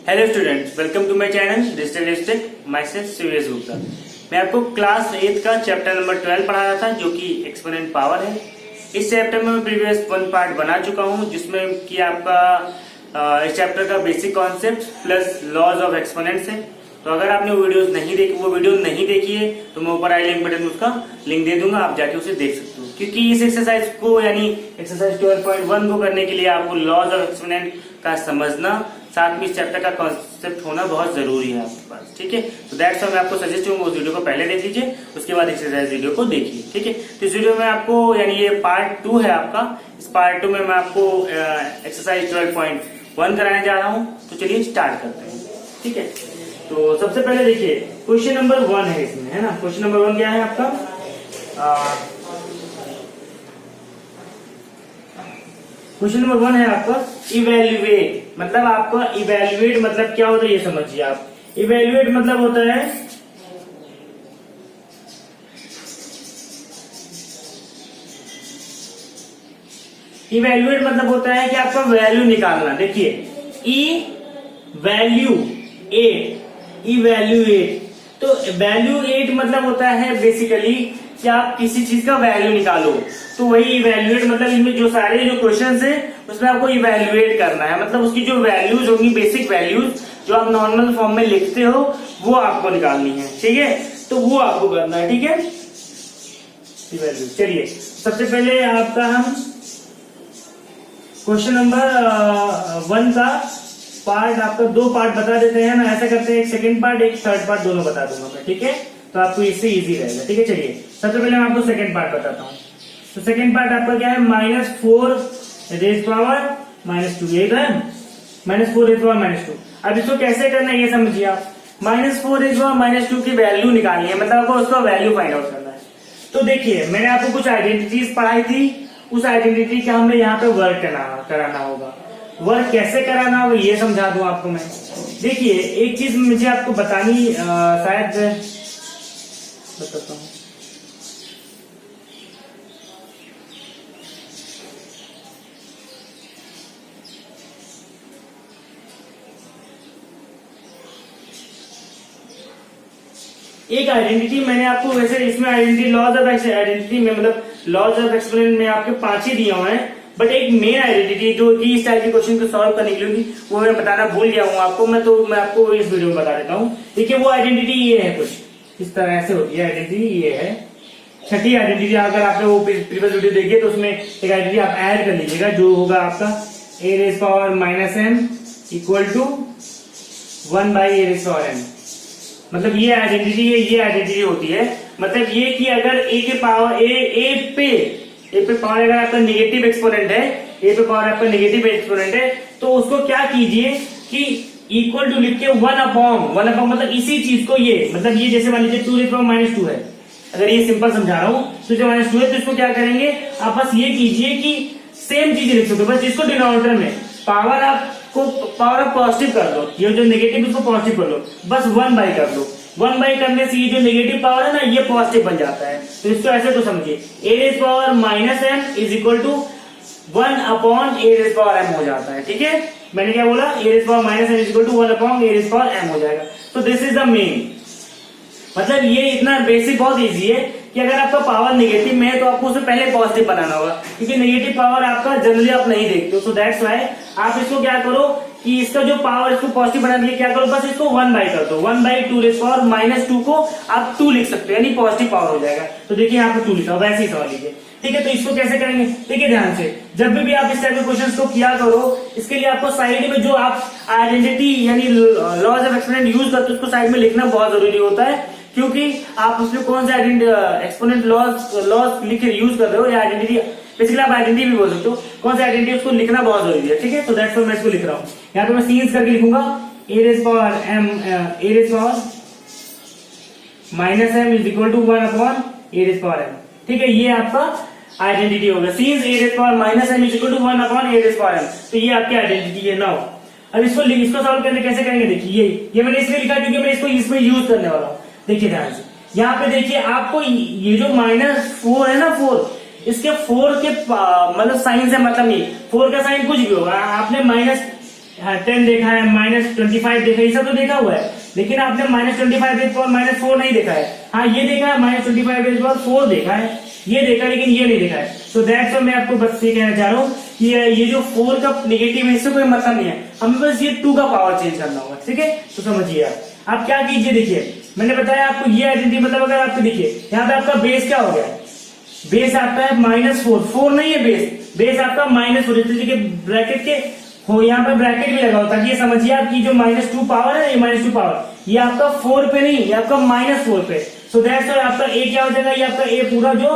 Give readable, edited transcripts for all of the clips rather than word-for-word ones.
Hello students, welcome to my channel Digital Stake. Myself Suresh Gupta. मैं आपको class 8 का chapter number 12 पढ़ा रहा था, जो कि एक्सपोनेंट पावर है। इस चैप्टर में मैं प्रीवियस 1 पार्ट बना चुका हूं, जिसमें कि आपका इस चैप्टर का basic concept plus laws of exponents है। तो अगर आपने वो वीडियो नहीं देखी है तो मैं ऊपर आई लिंक बटन में उसका लिंक दे दूंगा, आप जाके उसे देख सकते हो। क्योंकि इस एक्सरसाइज को यानी एक्सरसाइज 12.1 को करने के लिए आपको लॉज ऑफ एक्सपोनेंट का समझना, साथ में इस चैप्टर का कॉन्सेप्ट होना बहुत जरूरी है आपके पास। ठीक है, तो दैट्स वाई मैं आपको सजेस्ट करूंगा उस वीडियो को पहले देख लीजिए, उसके बाद एक्सरसाइज वीडियो को देखिए। ठीक है, तो इस वीडियो में आपको यानी ये पार्ट 2 है आपका। इस पार्ट 2 में मैं आपको एक्सरसाइज 12.1 कराने जा रहा हूँ। तो चलिए स्टार्ट करते हैं। ठीक है, तो सबसे पहले देखिए क्वेश्चन नंबर 1 है इसमें, है ना। क्वेश्चन नंबर 1 क्या है आपका? क्वेश्चन नंबर 1 है आपका इवेल्युएट। मतलब आपका इवेल्युएट मतलब क्या होता है ये समझिए आप। इवेल्युएट मतलब होता है कि आपका वैल्यू निकालना। देखिए इवेल्युएट तो वैल्यूएट मतलब होता है बेसिकली कि आप किसी चीज का वैल्यू निकालो। तो वही इवेल्युएट मतलब इनमें जो सारे जो क्वेश्चंस है उसमें आपको इवेल्युएट करना है। मतलब उसकी जो वैल्यूज होंगी, बेसिक वैल्यूज जो आप नॉर्मल फॉर्म में लिखते हो, वो आपको निकालनी है। ठीक है, तो वो आपको करना है। ठीक है, चलिए सबसे पहले आपका हम क्वेश्चन नंबर 1 का पार्ट आपका 2 पार्ट बता देते हैं ना। ऐसा करते हैं, एक सेकंड पार्ट एक थर्ड पार्ट दोनों बता दूंगा मैं। ठीक है, तो आपको इससे इजी रहेगा। ठीक है, चलिए सबसे पहले मैं आपको सेकंड पार्ट बताता हूँ। तो सेकंड पार्ट आपका क्या है? -4 रेज पावर -2। ये है -4 रेज पावर -2। अब इसको कैसे करना है ये समझिए आप। -4 रेज पावर -2 की वैल्यू निकालनी है, मतलब आपको उसका वैल्यू फाइंड आउट करना है। तो देखिए मैंने आपको कुछ आइडेंटिटीज पढ़ाई थी, उस आइडेंटिटी का हमें यहाँ पे वर्क कराना होगा। वर्क कैसे कराना होगा ये समझा दूं आपको मैं। देखिए एक चीज मुझे आपको बतानी शायद बताता हूँ। एक आइडेंटिटी मैंने आपको वैसे इसमें आइडेंटिटी लॉज ऑफ आइडेंटिटी में मतलब लॉज ऑफ एक्सपोनेंट में आपके 5 ही दिए हुए हैं, बट एक मेन आइडेंटिटी जो कि इस टाइप के क्वेश्चन को सॉल्व करने के लिए होगी वो मैं बताना भूल गया हूँ आपको। मैं आपको इस वीडियो में बता देता हूँ। देखिए वो आइडेंटिटी ये है, कुछ इस तरह से होती है आइडेंटिटी। ये है छठी आइडेंटिटी। अगर आपने वो प्रीवियस वीडियो देखिए तो उसमें एक आइडेंटिटी आप ऐड कर लीजिएगा, जो होगा आपका a raise power -m equal to 1 by a raise power m। मतलब ये आइडेंटिटी है, ये आइडेंटिटी होती है। मतलब ये कि अगर a के पावर a पे पावर अगर आपका नेगेटिव एक्सपोनेंट है, a पे पावर आपका नेगेटिव एक्सपोनेंट है, तो उसको क्या कीजिए कि इक्वल टू लिख के 1 अपॉन मतलब इसी चीज को ये मतलब ये जैसे मान लीजिए 2 रेज पावर -2 है। अगर ये सिंपल समझा रहा हूं, 2 रेज पावर -2 है, तो इसको क्या करेंगे आप बस ये कीजिए कि सेम चीज लिख सकते हो, बस इसको डिनोमिनेटर में पावर आप पॉजिटिव कर दो, ये जो नेगेटिव इसको पॉजिटिव कर लो, बस 1 बाई कर दो। 1 बाई करने से ये जो नेगेटिव पावर है ना, ये पॉजिटिव बन जाता है। तो इसको ऐसे तो समझिए a raise power -m is equal to 1 upon a raise power m हो जाता है। ठीक है, मैंने क्या बोला? a raise power -m is equal to 1 upon a raise power m हो जाएगा। तो दिस इज द मेन। मतलब ये इतना बेसिक बहुत इजी है कि अगर आपका पावर नेगेटिव में है तो आपको उसे पहले पॉजिटिव बनाना होगा, क्योंकि नेगेटिव पावर आपका जनरली आप नहीं देखते हो। सो दैट्स व्हाई आप इसको क्या करो कि इसका जो पावर इसको पॉजिटिव बनाने के लिए क्या करो, बस इसको 1 बाई कर दो। 1 बाई 2 रेज पावर -2 को आप 2 लिख सकते हो, यानी पॉजिटिव पावर हो जाएगा। तो देखिए यहाँ पे 2 लिखा, वैसे ही सवाल लीजिए। ठीक है, तो इसको कैसे करेंगे देखिए ध्यान से। जब भी आप इस टाइप के क्वेश्चंस को किया करो, इसके लिए आपको साइड में जो आप आइडेंटिटी यानी लॉज ऑफ एक्सपोनेंट यूज करते हो उसको साइड में लिखना बहुत जरूरी होता है, क्योंकि आप उसमें कौन सा एक्सपोनेंट लॉज लिख के यूज कर रहे हो या आइडेंटिटी, बेसिकली आप आइडेंटिटी भी बोल सकते हो, कौन सा आइडेंटिटी उसको लिखना बहुत जरूरी है। ठीक है, तो दैट्स व्हाई मैं इसको लिख रहा हूँ। यहाँ पे मैं सीन्स करके लिखूंगा a raise power -m is equal to 1 upon a raise power m। ठीक है, ये आपका आइडेंटिटी होगा। Since a raise power -m is equal to 1 upon a raise power m। तो ये आपकी आइडेंटिटी है। नाउ अब इसको सॉल्व करने कैसे करेंगे? देखिए ये मैंने इसलिए लिखा क्योंकि मैं इसको इसमें यूज करने वाला हूँ। देखिए ध्यान से, यहाँ पे देखिए आपको ये जो -4 है ना, 4 इसके 4 के मतलब साइन से मतलब नहीं, 4 का साइन कुछ भी होगा, आपने 10 देखा है, -25 देखा है, ये सब तो देखा हुआ है, लेकिन आपने -25 -4 नहीं देखा है। हाँ ये देखा है, -25 देखा है, ये देखा है, लेकिन ये नहीं देखा है। सो दैट्स व्हाई मैं आपको बस ये कहना चाह रहा हूँ कि ये जो 4 का नेगेटिव है इससे कोई मतलब नहीं है, हमें बस ये 2 का पावर चेंज करना होगा, ठीक है। तो समझिए आप क्या कीजिए, देखिए मैंने बताया आपको ये आइडेंटिटी, मतलब अगर आपको देखिए यहाँ पे आपका बेस क्या हो गया है, बेस आपका है -4 नहीं है बेस आपका -4, देखिए ब्रैकेट के हो, यहाँ पे ब्रैकेट भी लगा हो ताकि ये समझिए आपकी जो -2 पावर है, ये -2 पावर ये आपका 4 पे नहीं, ये आपका -4 पे। सो दैट्स व्हाई आपका ए क्या हो जाएगा, ये आपका ए पूरा जो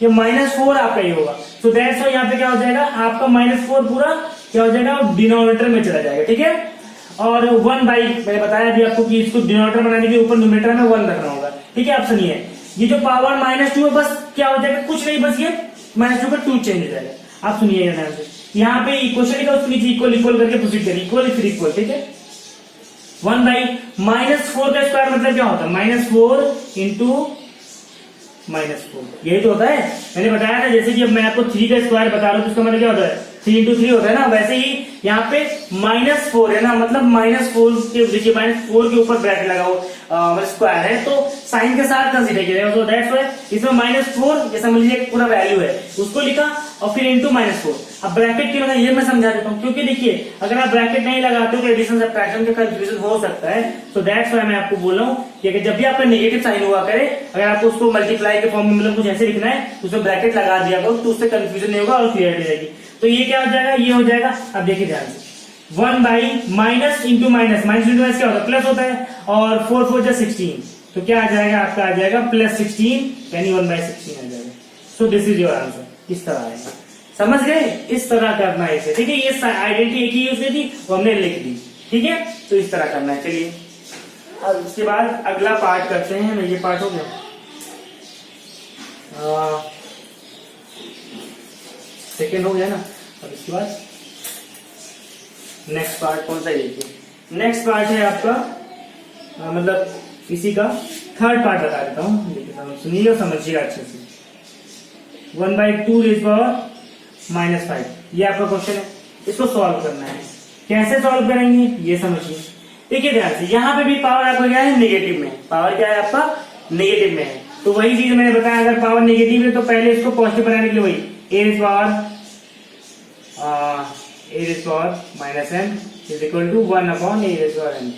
ये -4 आपका ये होगा। सो दैट्स व्हाई यहाँ पे क्या हो जाएगा, आपका -4 पूरा क्या हो जाएगा, डिनोमिनेटर में चला जाएगा, ठीक है। और 1 बाई मैंने बताया अभी आपको कि इसको डिनोमिनेटर बनाने के ऊपर न्यूमरेटर में 1 रखना होगा, ठीक है। आप सुनिए, ये जो पावर -2 है बस क्या हो जाएगा, कुछ नहीं, बस ये -2 का 2 चेंज हो जाएगा। आप सुनिए ध्यान से, यहाँ पे क्वेश्चन लिखा उसके नीचे इक्वल करके प्रोसीड करिए, इक्वल फिर इक्वल, ठीक है। 1 बाई -4 का स्क्वायर मतलब क्या होता है, -4 इंटू -4, यही तो होता है। मैंने बताया था जैसे कि अब मैं आपको 3 का स्क्वायर बता रहा हूँ तो उसका मतलब क्या होता है, 3 इंटू 3 होता है ना, वैसे ही यहाँ पे -4 है ना, मतलब -4 के देखिए -4 के ऊपर ब्रैकेट लगा हो स्क्वायर है तो साइन के साथ कंसीडर किया, तो दैट्स व्हाई इसमें -4 ये समझ लीजिए पूरा वैल्यू है उसको लिखा और फिर इंटू -4। अब ब्रैकेट क्यों लगा ये मैं समझा देता हूँ, क्योंकि देखिए अगर आप ब्रैकेट नहीं लगाते हो तो एडिशन सब्ट्रैक्शन का कंफ्यूजन हो सकता है। तो दैट्स व्हाई मैं आपको बोल रहा हूँ कि अगर जब भी आपका नेगेटिव साइन हुआ करे, अगर आपको उसको मल्टीप्लाई के फॉर्म में मतलब कुछ ऐसे लिखना है तो उसमें ब्रैकेट लगा दिया करो, तो उससे कंफ्यूजन नहीं होगा और क्लियरिटी रहेगी। तो ये क्या हो जाएगा, ये हो जाएगा। अब देखिए ध्यान से, 1 बाई माइनस इंटू माइनस क्या होता है, प्लस होता है, और 4 4 जा 16, तो क्या आ जाएगा आपका, आ जाएगा +16 यानी 1/16 आ जाएगा। So this is your answer, इस तरह आएगा, समझ गए, इस तरह करना है इसे, ठीक है। ये आइडेंटिटी एक ही यूज की थी वो हमने लिख दी, ठीक है। तो इस तरह करना है। चलिए अब उसके बाद अगला पार्ट करते हैं, ये पार्ट हो गया, सेकेंड हो गया ना। अब इसके बाद नेक्स्ट पार्ट कौन सा है, देखिए नेक्स्ट पार्ट है आपका मतलब इसी का थर्ड पार्ट बता देता हूँ, देखिए सुनिएगा समझिएगा अच्छे से। 1/2 रेज़ पावर -5 ये आपका क्वेश्चन है, इसको सॉल्व करना है। कैसे सॉल्व करेंगे ये समझिए, देखिए ध्यान से, यहाँ पे भी पावर आपका क्या है, नेगेटिव में, पावर क्या है आपका नेगेटिव में है। तो वही चीज मैंने बताया, अगर पावर नेगेटिव है तो पहले इसको पॉजिटिव बनाने के लिए वही a raise power -m is equal to 1/a/n।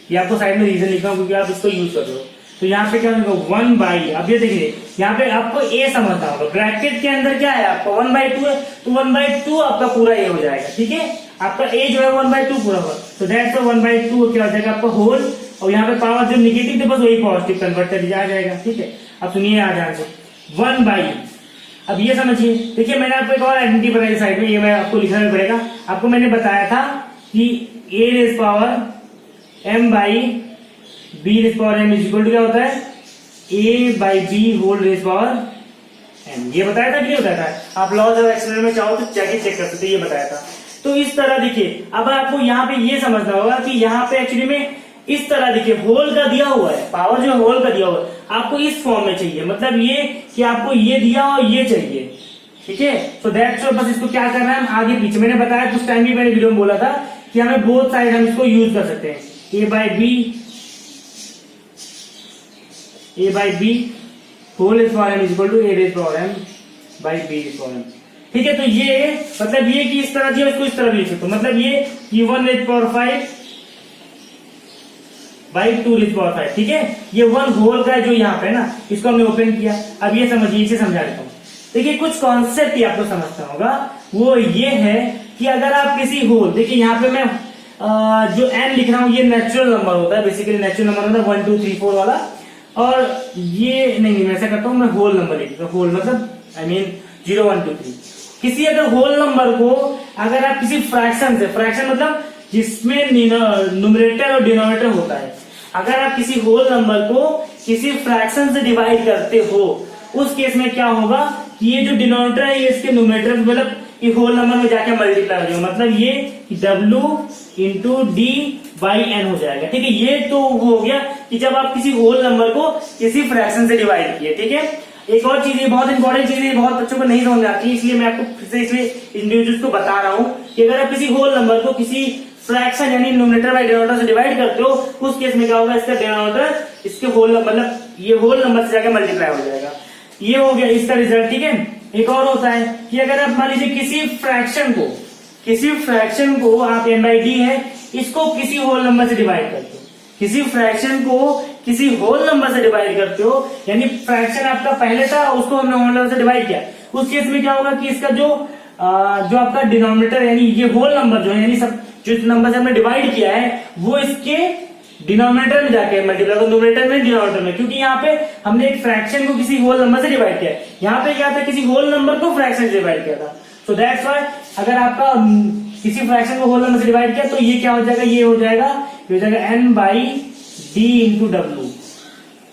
ये आपको साइड में रीजन लिखा हूं क्योंकि आप इसको यूज कर रहे हो। तो यहाँ पे क्या होगा 1 बाई, अब ये देखिए यहाँ पे आपको a समझना होगा, ब्रैकेट के अंदर क्या है आपका 1/2 है, तो 1/2 आपका पूरा a हो जाएगा, ठीक है। आपका a जो है 1/2 पूरा होगा, तो दैट्स 1/2 क्या हो जाएगा आपका होल, और यहाँ पे पावर जो निगेटिव थे बस वही पॉजिटिव कन्वर्ट कर दिया जाएगा, ठीक है। अब सुनिए आ ध्यान से, 1 बाई, अब ये समझिए, देखिए मैंने आपको एक और आइडेंटिटी बनाई साइड में, ये मैं आपको लिखना भी पड़ेगा। आपको मैंने बताया था कि a raise power m by b raise power m is equal to क्या होता है, a by b whole raise power m, ये बताया था कि नहीं बताया था। आप लॉज ऑफ एक्सपेरिमेंट में चाहो तो जाके चेक कर सकते, ये बताया था। तो इस तरह देखिए, अब आपको यहाँ पे ये समझना होगा कि यहाँ पे एक्चुअली में इस तरह देखिए होल का दिया हुआ है, पावर जो होल का दिया हुआ है आपको इस फॉर्म में चाहिए, मतलब ये कि आपको ये दिया और ये चाहिए, ठीक है। तो दैट्स व्हाई बस इसको क्या करना है, हम आगे पीछे मैंने बताया कुछ टाइम भी मैंने वीडियो में बोला था कि हमें बोथ साइड हम इसको यूज कर सकते हैं, a by B whole raise power m is equal to a raise power m by b raise power m, ठीक है। तो ये मतलब ये कि इस तरह दिया इसको इस तरह भी लिख सकते हो, मतलब ये कि 1 rays power 5 by 2 rays power 5, ठीक है। ये 1 होल का है जो यहाँ पे ना, इसको हमने ओपन किया। अब ये समझिए, इसे समझा देता हूँ। देखिए कुछ कॉन्सेप्ट ही आपको समझना होगा, वो ये है कि अगर आप किसी होल, देखिए यहाँ पे मैं जो n लिख रहा हूँ ये नेचुरल नंबर होता है, बेसिकली नेचुरल नंबर होता है 1 2 3 4 वाला, और ये नहीं मैं ऐसा करता हूँ, मैं होल नंबर लिख देता हूँ, होल मतलब आई मीन 0 1 2 3। किसी अगर होल नंबर को अगर आप किसी फ्रैक्शन से, फ्रैक्शन मतलब जिसमें न्यूमरेटर और डिनोमिनेटर होता है, अगर आप किसी होल नंबर को किसी फ्रैक्शन से डिवाइड करते हो, उस केस में क्या होगा कि ये जो डिनोमिनेटर है ये इसके न्यूमरेटर मतलब ये होल नंबर में जाके मल्टीप्लाई हो जाएगा, मतलब ये w into d by n हो जाएगा, ठीक है। ये तो हो गया कि जब आप किसी होल नंबर को किसी फ्रैक्शन से डिवाइड किए, ठीक है। एक और चीज, ये बहुत इंपॉर्टेंट चीज है, बहुत बच्चों को नहीं समझ आती है, इसलिए मैं आपको फिर से इसलिए इंडिविजुअल्स को बता रहा हूं कि अगर आप किसी होल नंबर को किसी फ्रैक्शन यानी न्यूमरेटर बाय डिनोमिनेटर से डिवाइड करते हो, उस केस में क्या होगा, इसका डिनोमिनेटर इसके होल मतलब ये होल नंबर से जाकर मल्टीप्लाई हो जाएगा। ये हो गया इसका रिजल्ट। ठीक है, एक और होता है कि अगर आप मान लीजिए किसी फ्रैक्शन को आप n/d है, इसको किसी होल नंबर से डिवाइड करते हो, किसी फ्रैक्शन को किसी होल नंबर से डिवाइड करते हो, यानी फ्रैक्शन आपका पहले था उसको हमने होल नंबर से डिवाइड किया, उस केस में क्या होगा कि इसका जो आपका डिनोमिनेटर यानी ये होल नंबर जो है, यानी सब जो नंबर से हमने डिवाइड किया है वो इसके डिनोमिनेटर में जाके मल्टीप्लाई होगा, न्यूमरेटर में डिनोमिनेटर में, क्योंकि यहाँ पे हमने एक फ्रैक्शन को किसी होल नंबर से डिवाइड किया है, यहाँ पे क्या था किसी होल नंबर को फ्रैक्शन से डिवाइड किया था। सो दैट्स व्हाई अगर आपका किसी फ्रैक्शन को होल नंबर से डिवाइड किया तो ये क्या हो जाएगा, ये हो जाएगा n/d इंटू w।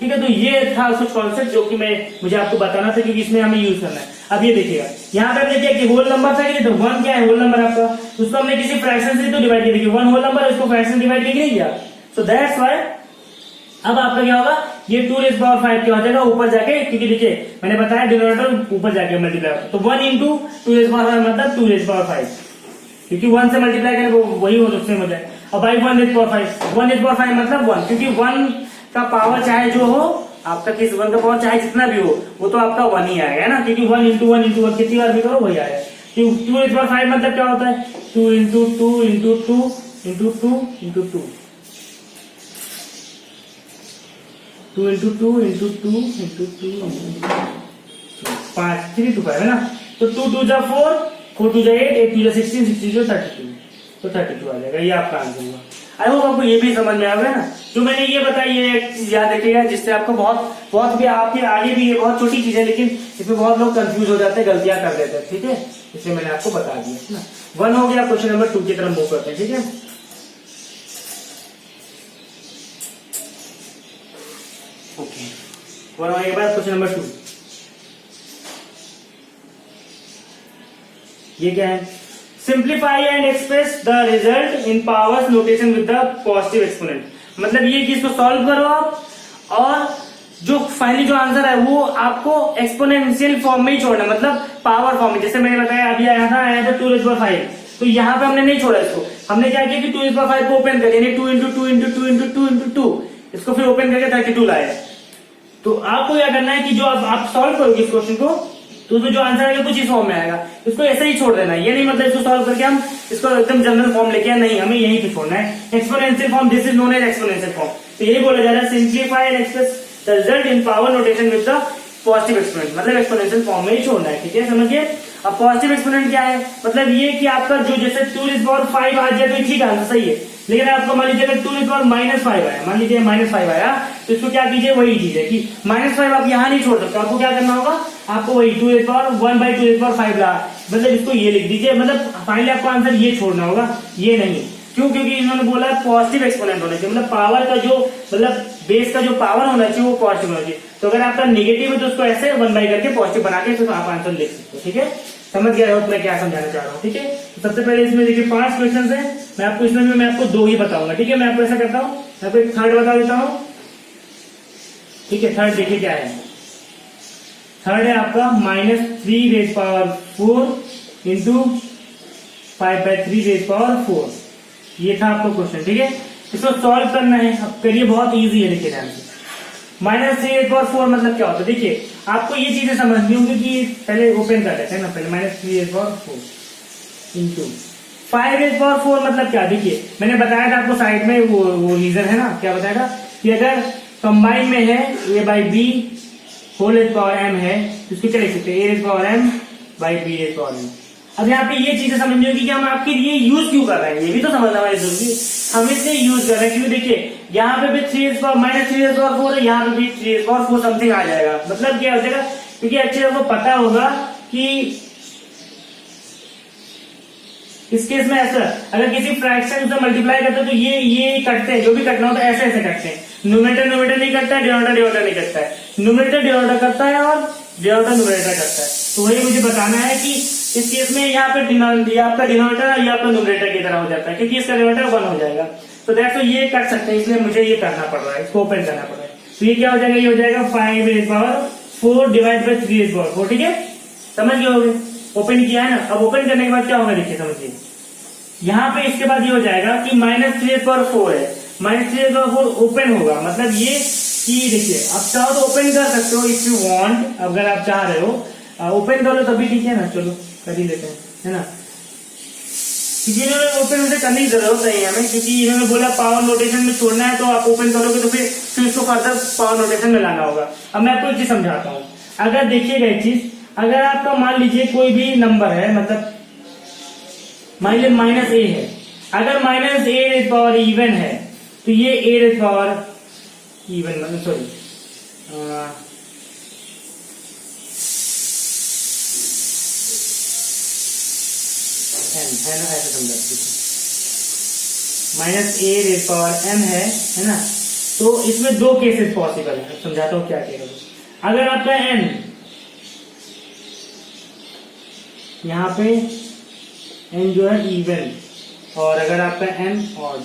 ठीक है, तो ये था कुछ कॉन्सेप्ट जो कि मुझे आपको बताना था, क्योंकि इसमें हमें यूज करना है। अब ये देखिएगा, यहाँ पे देखिए कि होल नंबर था कि तो 1 क्या है होल नंबर आपका, उसको हमने किसी फ्रैक्शन से तो डिवाइड किया, देखिए 1 होल नंबर उसको फ्रैक्शन डिवाइड किया नहीं किया। सो दैट्स व्हाई अब आपका क्या होगा, ये 2⁵ क्या हो जाएगा ऊपर जाके, क्योंकि देखिए मैंने बताया डिनोमिनेटर ऊपर जाके मल्टीप्लाई, तो 1 इंटू 2⁵ मतलब 2⁵, क्योंकि 1 से मल्टीप्लाई करें वही हो सकते हैं। अब भाई 1⁵ मतलब 1, क्योंकि 1 का पावर चाहे जो हो आपका, किस 1 का पावर चाहे जितना भी हो वो तो आपका 1 ही आएगा ना, क्योंकि 1 इंटू 1 इंटू 1 कितनी बार भी करो वही आएगा। 2⁵ मतलब क्या होता है, 2 into 2 into 2 into 2 into 2, 2 into 2 into 2 into 2 5, 3 to 5 है ना, तो 2 2 जा 4, 4 2 जा 8, 8 2 जा 16, 16 जा 32, तो 32 आ जाएगा, ये आपका आंसर हुआ। आई होप आपको ये भी समझ में आ गया ना, जो मैंने ये बताई ये एक चीज याद रखिएगा, जिससे आपको बहुत भी आपके आगे भी, ये बहुत छोटी चीज है लेकिन इसमें बहुत लोग कंफ्यूज हो जाते हैं, गलतियां कर देते हैं। ठीक है, इसलिए मैंने आपको बता दिया ना। 1 हो गया, क्वेश्चन नंबर 2 की तरफ मूव करते हैं। ठीक है, ओके, 1 होने के बाद क्वेश्चन नंबर 2, ये क्या है, simplify and express the result in powers notation with the positive exponent. मतलब ये कि इसको सॉल्व करो आप, और जो फाइनली जो आंसर है वो आपको एक्सपोनेंशियल फॉर्म में ही छोड़ना, मतलब पावर फॉर्म में। जैसे मैंने बताया अभी आया था 2⁵, तो यहाँ पे हमने नहीं छोड़ा इसको, हमने क्या किया कि 2⁵ को ओपन कर, यानी 2 इंटू 2 इंटू 2 इंटू 2 इंटू 2, इसको फिर ओपन करके 32 लाया। तो आपको क्या करना है कि जो आप सॉल्व करोगे इस क्वेश्चन को, तो उसमें जो आंसर आएगा कुछ इस फॉर्म में आएगा, इसको ऐसे ही छोड़ देना है। ये नहीं मतलब इसको सॉल्व करके हम इसको एकदम जनरल फॉर्म लेके आए, नहीं, हमें यहीं पे छोड़ना है। Exponential form, this is known as exponential form. तो यही बोला जा रहा है, simplify and express the result in power notation with the positive exponent, मतलब एक्सपोनेंशियल फॉर्म में ही छोड़ना है। ठीक है, समझिए। अब पॉजिटिव एक्सपोनेंट क्या है, मतलब ये कि आपका जो जैसे 2⁵ आ जाए तो ठीक आंसर सही है, लेकिन आपको मान लीजिए अगर 2⁻⁻5 आया, मान लीजिए -5 आया, तो इसको क्या कीजिए, वही चीज है कि -5 आप यहाँ नहीं छोड़ सकते, आपको क्या करना होगा, आपको वही 2⁻1/2⁵ ला, मतलब इसको ये लिख दीजिए, मतलब फाइनली आपको आंसर ये छोड़ना होगा, ये नहीं। क्यों, क्योंकि इन्होंने बोला पॉजिटिव एक्सपोनेंट होना चाहिए, मतलब पावर का जो मतलब बेस का जो पावर होना चाहिए वो पॉजिटिव होना चाहिए। तो अगर आपका नेगेटिव है तो उसको ऐसे 1 करके पॉजिटिव बना के तो आप आंसर लिख सकते हो। ठीक है, समझ गया हो मैं क्या समझाना चाह रहा हूँ। ठीक है, तो सबसे पहले इसमें देखिए 5 क्वेश्चन है, मैं आपको 2 ही बताऊंगा। ठीक है, मैं आपको ऐसा करता हूँ, मैं आपको एक थर्ड बता देता हूँ। ठीक है, थर्ड देखिए क्या है, थर्ड है आपका -3⁴ इंटू 5/3⁴ ये था आपका क्वेश्चन। ठीक है, इसको सॉल्व करना है, अब करिए, बहुत इजी है। देखिए ध्यान से, -3⁴ मतलब क्या होता है, देखिए आपको ये चीजें समझनी होंगी कि पहले ओपन कर लेते हैं ना, पहले -3⁴ इंटू 5⁴ मतलब क्या, देखिए मैंने बताया था आपको साइड में वो रीजन है ना, क्या बताया था कि अगर कंबाइन में है a/b होल पावर m है, तो इसको क्या लिख सकते हैं, a/m/b/m। अब यहाँ पे ये चीजें समझनी होगी कि हम आपके लिए यूज क्यों कर रहे हैं, ये भी तो समझना हमारी जरूरी। हम इसलिए यूज कर रहे हैं क्योंकि देखिए यहाँ पे भी -3⁴ है, यहाँ पे भी 3⁴ समथिंग आ जाएगा, मतलब क्या हो जाएगा, क्योंकि एक्चुअली आपको पता होगा कि इस केस में ऐसा, अगर किसी फ्रैक्शन से मल्टीप्लाई करते हैं तो ये कटते हैं, जो भी कटना होता है ऐसे ऐसे कटते हैं। न्यूमरेटर नहीं कटता है, डिनोमिनेटर नहीं कटता है, न्यूमरेटर डिनोमिनेटर करता है और डिनोमिनेटर न्यूमरेटर करता है। तो वही मुझे बताना है कि इस केस में यहाँ पे आपका डिनोमिनेटर या आपका न्यूमरेटर की तरह हो जाता है, क्योंकि इसका डिनोमिनेटर 1 हो जाएगा, तो दैट्स ये कट सकते हैं, इसलिए मुझे ये करना पड़ रहा है, इसको ओपन करना पड़ रहा है। तो ये क्या हो जाएगा, ये हो जाएगा 5⁴ डिवाइड बाई 3⁴। ठीक है, समझ गए होगे, ओपन किया है ना। अब ओपन करने के बाद क्या होगा, देखिए समझिए, यहाँ पे इसके बाद ये हो जाएगा कि -3^4 है, -3^4 ओपन होगा, मतलब ये कि देखिए आप चाहो तो ओपन कर सकते हो इफ यू वांट, अगर आप चाह रहे हो ओपन कर लो तभी ठीक है ना, चलो कर ही लेते हैं, है ना। क्योंकि इन्होंने ओपन मुझे करने की जरूरत नहीं है हमें, क्योंकि इन्होंने बोला पावर नोटेशन में छोड़ना है, तो आप ओपन करोगे तो फिर इसको फर्दर पावर नोटेशन में लाना होगा। अब मैं आपको एक चीज समझाता हूँ, अगर देखिएगा एक चीज, अगर आपका मान लीजिए कोई भी नंबर है, मतलब मान लीजिए -a है, अगर -a इवन है तो ये a इवन मतलब सॉरी है ना, ऐसा समझा -a⁻m है ना। तो इसमें दो केसेस पॉसिबल है, समझाता हूँ क्या कहेगा। अगर आपका n यहाँ पे n जो है इवन, और अगर आपका m ऑड,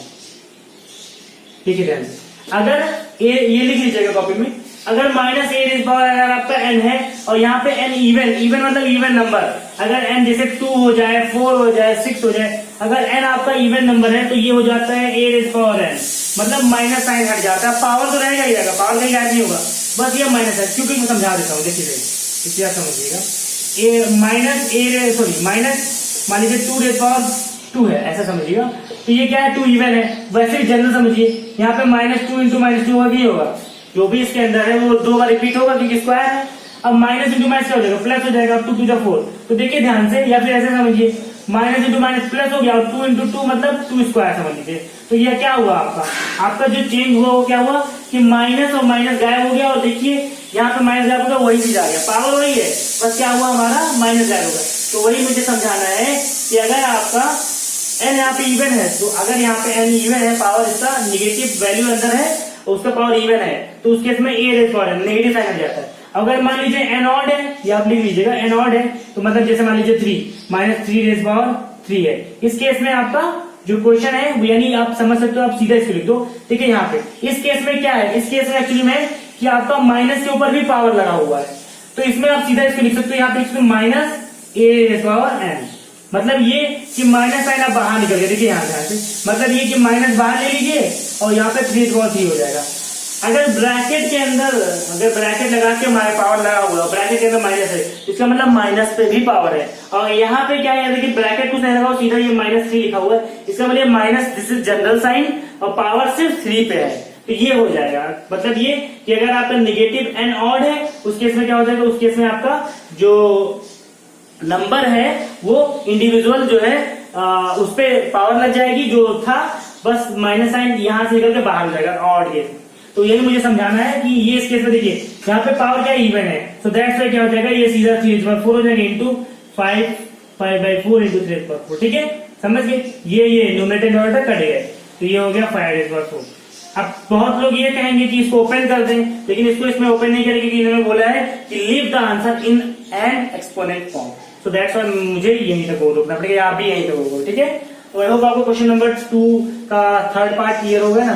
ठीक है ध्यान से, अगर ये लिख लीजिएगा कॉपी में, अगर -a⁻, अगर आपका n है और यहाँ पे n इवन मतलब इवन नंबर, अगर n जैसे 2 हो जाए, 4 हो जाए, 6 हो जाए, अगर n आपका इवन नंबर है तो ये हो जाता है a⁻n, मतलब माइनस साइन हट जाता है, पावर तो रहेगा ही रहेगा, पावर कहीं गायब नहीं होगा, बस ये माइनस है। क्योंकि मैं समझा देता हूँ, देखिए इसे आप समझिएगा, मान लीजिए 2 है, ऐसा समझिएगा, तो ये क्या है 2 इवन है, वैसे भी जनरल समझिए, यहाँ पे -2 × -2 होगा, ये होगा, जो भी इसके अंदर है वो 2 बार रिपीट होगा क्योंकि स्क्वायर है। अब माइनस × माइनस क्या हो जाएगा, प्लस हो जाएगा, 2 × 4, तो देखिए ध्यान से, या फिर ऐसे समझिए, माइनस × माइनस प्लस हो गया, और 2 × 2 मतलब 2 स्क्वायर समझ लीजिए। तो यह क्या हुआ, आपका जो चेंज हुआ वो क्या हुआ कि माइनस और माइनस गायब हो गया, और देखिए यहाँ पे माइनस गायब हो गया, वही चीज आ गया, पावर वही है, बस क्या हुआ हमारा माइनस गायब हो गया। तो वही मुझे समझाना है कि अगर आपका n यहाँ पे इवन है, तो अगर यहाँ पे n इवन है, पावर इसका निगेटिव वैल्यू अंदर है, उसका पावर इवन है, तो उस केस में a⁻n नेगेटिव साइन हट जाता है। अगर मान लीजिए n ऑड है, या आप लिख लीजिएगा n ऑड है, तो मतलब जैसे मान लीजिए 3 -3⁻³ है, इस केस में आपका जो क्वेश्चन है, यानी आप समझ सकते हो, आप सीधा इसको लिख दो, ठीक है। यहाँ पे इस केस में क्या है, इस केस में एक्चुअली में कि आपका माइनस के ऊपर भी पावर लगा हुआ है, तो इसमें आप सीधा इसको लिख सकते हो, यहाँ पे इसमें -a⁻n, मतलब ये कि माइनस साइन आप बाहर निकल गया, देखिए यहाँ से, मतलब ये कि माइनस बाहर ले लीजिए और यहाँ पे 3 हो जाएगा। अगर ब्रैकेट के अंदर, अगर ब्रैकेट लगा के पावर लगा हुआ है, ब्रैकेट के अंदर माइनस है, इसका मतलब माइनस पे भी पावर है, और यहाँ पे क्या है, देखिए ब्रैकेट कुछ नहीं लगा, सीधा ये -3 लिखा हुआ है, इसका मतलब minus, this is general sign, और पावर सिर्फ 3 पे है, तो ये हो जाएगा। मतलब ये कि अगर आपका निगेटिव n ऑड है, उस केस में क्या हो जाएगा, उस केस में आपका जो नंबर है वो इंडिविजुअल जो है उस पे पावर लग जाएगी, जो था बस माइनस साइन यहाँ से निकल के बाहर हो जाएगा ऑड केस। तो यही मुझे समझाना है कि ये इस केस में देखिए यहाँ पे पावर क्या इवन है, सो दैट्स व्हाई क्या हो जाएगा, ये सीधा 3⁻4 हो जाएगा इंटू 5/4 इंटू 3/4, ठीक है, समझ गए। ये न्यूमरेटर डिनोमिनेटर कट गए, तो ये हो गया 5/4। अब बहुत लोग ये कहेंगे कि इसको ओपन कर दें, लेकिन इसको इसमें ओपन नहीं करेंगे, क्योंकि इन्होंने बोला है कि leave the answer in an exponent form, so that's why मुझे यहीं तक वो रोकना पड़ेगा, आप भी यहीं तक होगा, ठीक है। तो आई होप आपको क्वेश्चन नंबर 2 का थर्ड पार्ट क्लियर हो गया ना।